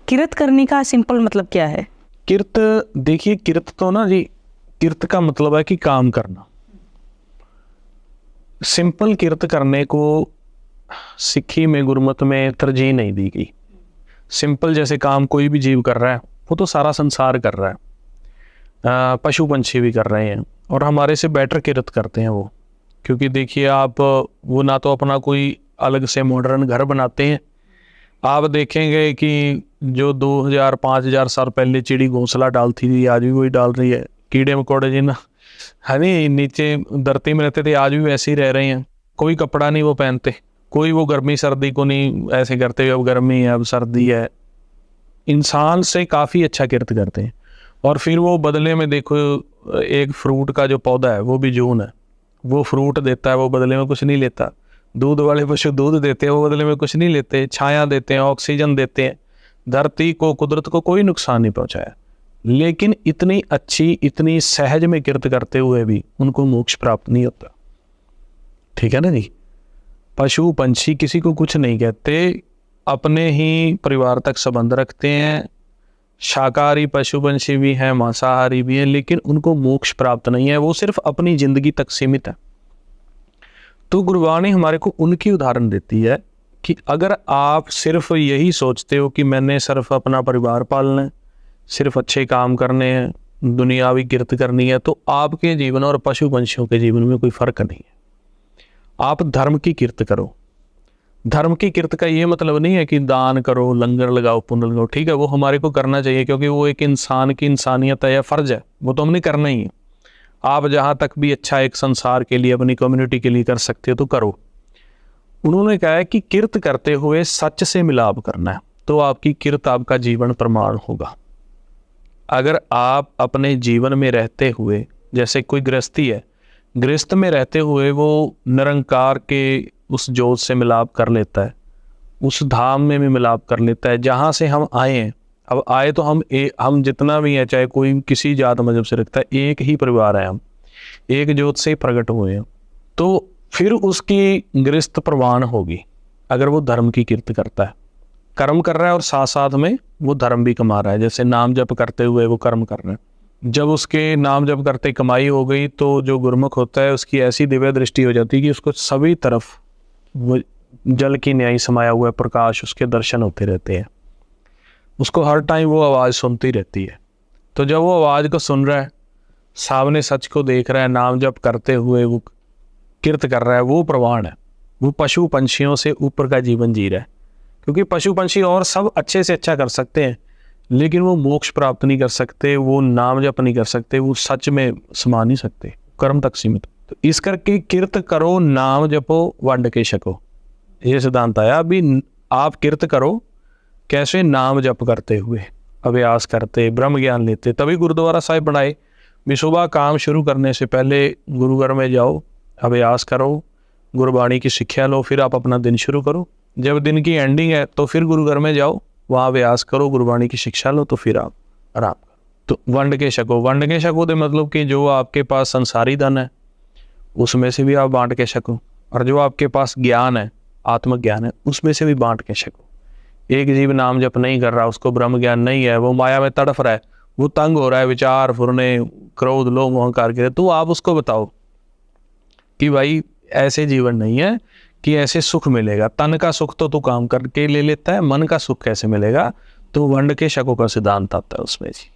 किरत करने का सिंपल मतलब क्या है? किरत, देखिए किरत तो ना जी, किरत का मतलब है कि काम करना। सिंपल किरत करने को सिक्खी में, गुरमत में तरजीह नहीं दी गई। सिंपल जैसे काम कोई भी जीव कर रहा है, वो तो सारा संसार कर रहा है, पशु पंछी भी कर रहे हैं, और हमारे से बेटर किरत करते हैं वो। क्योंकि देखिए आप, वो ना तो अपना कोई अलग से मॉडर्न घर बनाते हैं। आप देखेंगे कि जो 2000-5000 साल पहले चिड़ी घोंसला डालती थी, आज भी वही डाल रही है। कीड़े मकोड़े जिन है नहीं नीचे धरती में रहते थे, आज भी वैसे ही रह रहे हैं। कोई कपड़ा नहीं वो पहनते, कोई वो गर्मी सर्दी को नहीं ऐसे करते, अब गर्मी है अब सर्दी है। इंसान से काफ़ी अच्छा किरत करते हैं। और फिर वो बदले में देखो, एक फ्रूट का जो पौधा है वो भी जून है, वो फ्रूट देता है, वो बदले में कुछ नहीं लेता। दूध वाले पशु दूध देते हैं, वो बदले में कुछ नहीं लेते। छाया देते हैं, ऑक्सीजन देते हैं, धरती को, कुदरत को कोई नुकसान नहीं पहुंचाया। लेकिन इतनी अच्छी, इतनी सहज में किरत करते हुए भी उनको मोक्ष प्राप्त नहीं होता। ठीक है ना जी। पशु पंछी किसी को कुछ नहीं कहते, अपने ही परिवार तक संबंध रखते हैं। शाकाहारी पशु पंछी भी हैं, मांसाहारी भी हैं, लेकिन उनको मोक्ष प्राप्त नहीं है, वो सिर्फ अपनी जिंदगी तक सीमित है। तो गुरबाणी हमारे को उनकी उदाहरण देती है कि अगर आप सिर्फ यही सोचते हो कि मैंने सिर्फ अपना परिवार पालना है, सिर्फ अच्छे काम करने हैं, दुनियावी किरत करनी है, तो आपके जीवन और पशु पंछियों के जीवन में कोई फर्क नहीं है। आप धर्म की किरत करो। धर्म की किरत का ये मतलब नहीं है कि दान करो, लंगर लगाओ, पुण्य लगाओ। ठीक है, वो हमारे को करना चाहिए, क्योंकि वो एक इंसान की इंसानियत है या फर्ज है, वो तो हमने करना ही है। आप जहाँ तक भी अच्छा एक संसार के लिए, अपनी कम्युनिटी के लिए कर सकते हो तो करो। उन्होंने कहा है कि किरत करते हुए सच से मिलाप करना है, तो आपकी किरत आपका जीवन प्रमाण होगा। अगर आप अपने जीवन में रहते हुए, जैसे कोई गृहस्थी है, गृहस्थ में रहते हुए वो निरंकार के उस जोत से मिलाप कर लेता है, उस धाम में भी मिलाप कर लेता है जहाँ से हम आए हैं। अब आए तो हम जितना भी हैं, चाहे कोई किसी जात मजहब से रखता है, एक ही परिवार है, हम एक जोत से ही प्रकट हुए हैं। तो फिर उसकी गृहस्थ प्रवान होगी अगर वो धर्म की किरत करता है, कर्म कर रहा है और साथ साथ में वो धर्म भी कमा रहा है। जैसे नाम जप करते हुए वो कर्म कर रहा है, जब उसके नाम जप करते कमाई हो गई तो जो गुरमुख होता है उसकी ऐसी दिव्य दृष्टि हो जाती है कि उसको सभी तरफ वो जल की न्याय समाया हुआ प्रकाश, उसके दर्शन होते रहते हैं। उसको हर टाइम वो आवाज़ सुनती रहती है। तो जब वो आवाज़ को सुन रहा है, सामने सच को देख रहा है, नाम जप करते हुए वो किरत कर रहा है, वो प्रवान है। वो पशु पंछियों से ऊपर का जीवन जी रहा है। क्योंकि पशु पंछी और सब अच्छे से अच्छा कर सकते हैं, लेकिन वो मोक्ष प्राप्त नहीं कर सकते, वो नाम जप नहीं कर सकते, वो सच में समा नहीं सकते, कर्म तक सीमित। तो इस करके किरत करो, नाम जपो, वंड के छको, ये सिद्धांत आया। अभी आप किरत करो कैसे? नाम जप करते हुए, अभ्यास करते, ब्रह्म ज्ञान लेते। तभी गुरुद्वारा साहिब बनाए भी। सुबह काम शुरू करने से पहले गुरुघर में जाओ, अभ्यास करो, गुरबाणी की शिक्षा लो, फिर आप अपना दिन शुरू करो। जब दिन की एंडिंग है तो फिर गुरुघर में जाओ, वहाँ अभ्यास करो, गुरबाणी की शिक्षा लो, तो फिर आप आराम करो। तो वंड के छको, वंड के छको तो मतलब कि जो आपके पास संसारी धन है उसमें से भी आप बांट के छको, और जो आपके पास ज्ञान है, आत्मज्ञान है, उसमें से भी बांट के छको। एक जीव नाम जप नहीं कर रहा, उसको ब्रह्म ज्ञान नहीं है, वो माया में तड़फ रहा है, वो तंग हो रहा है, विचार फुरने, क्रोध, लोभ, अहंकार के, तो आप उसको बताओ कि भाई ऐसे जीवन नहीं है कि ऐसे सुख मिलेगा। तन का सुख तो तू काम करके ले लेता है, मन का सुख कैसे मिलेगा? तो वंड के छको का सिद्धांत आता है उसमें जी।